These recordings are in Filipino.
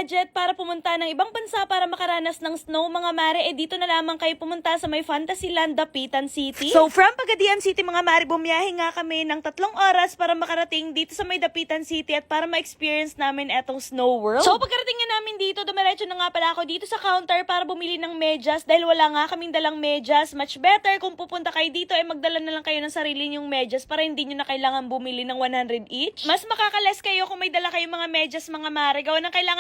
budget para pumunta ng ibang bansa para makaranas ng snow mga mare, dito na lamang kayo pumunta sa may Fantasyland, Dapitan City. So from Pagadian City mga mare, bumiyahe nga kami ng 3 oras para makarating dito sa may Dapitan City at para ma-experience namin etong Snow World. So pagkarating nga namin dito, dumiretso na nga pala ako dito sa counter para bumili ng medyas dahil wala nga kaming dalang medyas. Much better kung pupunta kayo dito ay magdala na lang kayo ng sarili nyong medyas para hindi nyo na kailangan bumili ng 100 each. Mas makakales kayo kung may dala kayong mga medyas mga mare. Gawa ng kailangan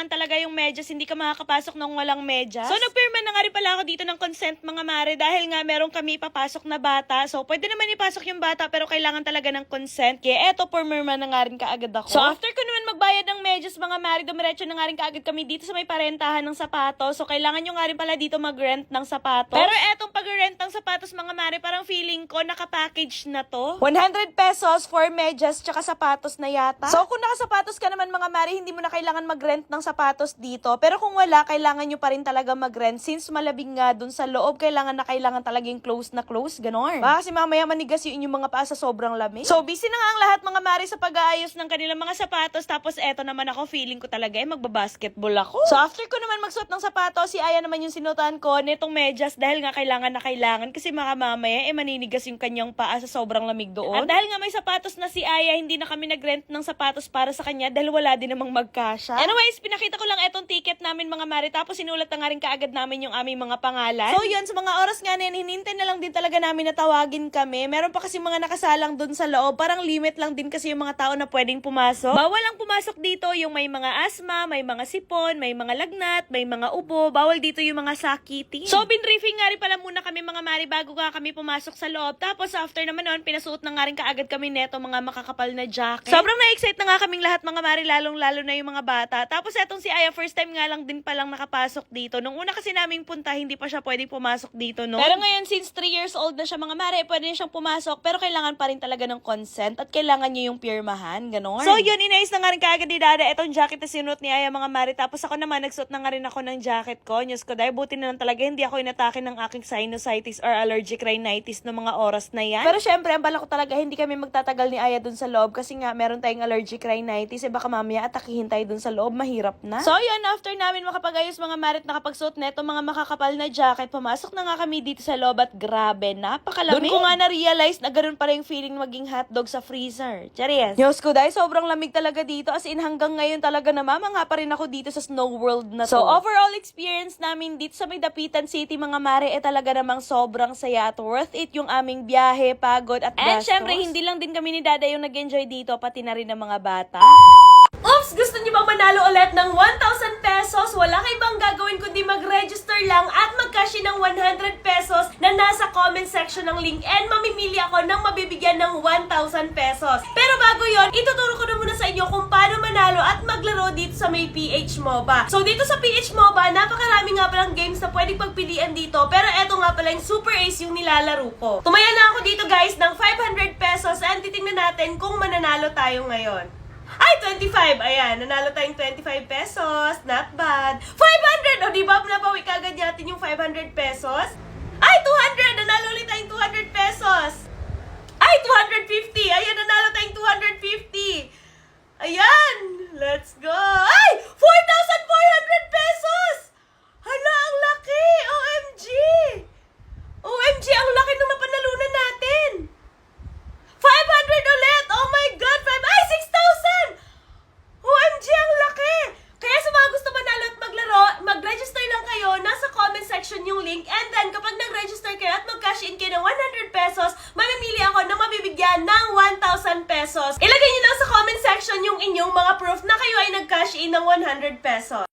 talaga yung medyas, hindi ka makakapasok ng walang medyas. So nagpirma na nga rin pala ako dito ng consent mga mare dahil nga meron kami ipapasok na bata. So pwede naman ipasok yung bata pero kailangan talaga ng consent. Kaya eto, pumirma na nga rin kaagad ako. So after ko naman magbayad ng medyas mga mare, dumiretso na nga rin kaagad kami dito sa may parentahan ng sapatos. So kailangan nyo nga rin pala dito mag-rent ng sapatos. Pero etong pag-rent ng sapatos mga mare, parang feeling ko nakapackage na to. 100 pesos for medyas tsaka sapatos na yata. So kung nakasapatos ka naman mga mare, hindi mo na kailangan mag-rent ng sapatos dito. Pero kung wala, kailangan nyo pa rin talaga mag-rent. Since malabing nga dun sa loob, kailangan talagang close na close. Ganon. Baka kasi mamaya manigas yung inyong mga paa sa sobrang lamig. So busy na nga ang lahat mga mare sa pag-aayos ng kanilang mga sapatos. Tapos eto naman ako, feeling ko talaga magbabasketball ako. So after ko naman magsuot ng sapatos, si Aya naman yung sinutan ko nitong medyas dahil nga kailangan kasi mamaya maninigas yung kanyang paa sa sobrang lamig doon. At dahil nga may sapatos na si Aya, hindi na kami nag-rent ng sapatos para sa kanya dahil wala din namang magkasya. Anyways, pinakita ko lang etong ticket namin mga mare, tapos sinulat na nga rin kaagad namin yung aming mga pangalan. So yun, sa mga oras nga na yan, hinintay na lang din talaga namin na tawagin kami. Meron pa kasi mga nakasalang dun sa loob, parang limit lang din kasi yung mga tao na pwedeng pumasok. Bawal lang pumasok dito yung may mga asma, may mga sipon, may mga lagnat, may mga ubo. Bawal dito yung mga sakitin. So binriefing nga rin pala muna kami mga mare bago nga kami pumasok sa loob. Tapos after naman nun, pinasuot na nga rin kaagad kami neto mga makakapal na jacket. Sobrang na-excite na nga kaming lahat mga mare, lalong-lalo na yung mga bata. Tapos etong si Aya, first time nga lang din palang nakapasok dito. Nung una kasi naming punta, hindi pa siya pwedeng pumasok dito, no? Pero ngayon, since 3 years old na siya mga mare, pwede na siyang pumasok, pero kailangan pa rin talaga ng consent at kailangan niya yung pirmahan, ganon. So yun, inayos na nga rin kaagad ni Dada etong jacket na sinuot ni Aya mga mare. Tapos ako naman, nagsuot na nga rin ako ng jacket ko. Diyos ko, dahil buti na lang talaga hindi ako inatake ng aking sinusitis or allergic rhinitis no mga oras na yan. Pero syempre, ang bala ko talaga, hindi kami magtatagal ni Aya dun sa loob kasi nga meron tayong allergic rhinitis. Baka mamaya atakihin tayo dun sa loob, mahirap na. So yun, after namin makapag-ayos mga marit, nakapagsuot neto mga makakapal na jacket, pumasok na nga kami dito sa loob at grabe, napakalamig. Doon ko nga na-realize na ganun pala yung feeling maging hotdog sa freezer. Charis. Diyos ko, dahil sobrang lamig talaga dito, as in hanggang ngayon talaga namamangha pa rin ako dito sa Snow World na to. So overall experience namin dito sa may Dapitan City mga mare, talaga namang sobrang saya at worth it yung aming biyahe, pagod at gastos. And syempre, hindi lang din kami ni Dada yung nag-enjoy dito, pati na rin ng mga bata. Oops! Gusto niyo bang manalo ulit ng 1,000 pesos? Wala kayo bang gagawin kundi mag-register lang at mag-cash in ng 100 pesos na nasa comment section ng link and mamimili ako ng mabibigyan ng 1,000 pesos. Pero bago yon, ituturo ko na muna sa inyo kung paano manalo at maglaro dito sa may PH MOBA. So dito sa PH MOBA, napakarami nga palang games na pwedeng pagpilian dito, pero eto nga pala yung Super Ace yung nilalaro ko. Tumaya na ako dito guys ng 500 pesos and titingnan natin kung mananalo tayo ngayon. Ay, 25! Ayan, nanalo tayong 25 pesos. Not bad. 500! O, diba? Nabawi kagad natin yung 500 pesos. Ay, 200! Nanalo ulit tayong 200 pesos. Ay, 250! Ayan, nanalo tayong 250. Ayan! Let's go! Ay! 4,400 pesos! Hala, ang laki! OMG! OMG, ang laki ng napanalunan natin! 500 ulit! Oh my God! Ay, 6,000! OMG, ang laki! Kaya sa mga gusto manalo at maglaro, mag-register lang kayo. Nasa comment section yung link. And then, kapag nag-register kayo at mag-cash in kayo ng 100 pesos, mamimili ako na mabibigyan ng 1,000 pesos. Ilagay nyo lang sa comment section yung inyong mga proof na kayo ay nag-cash in ng 100 pesos.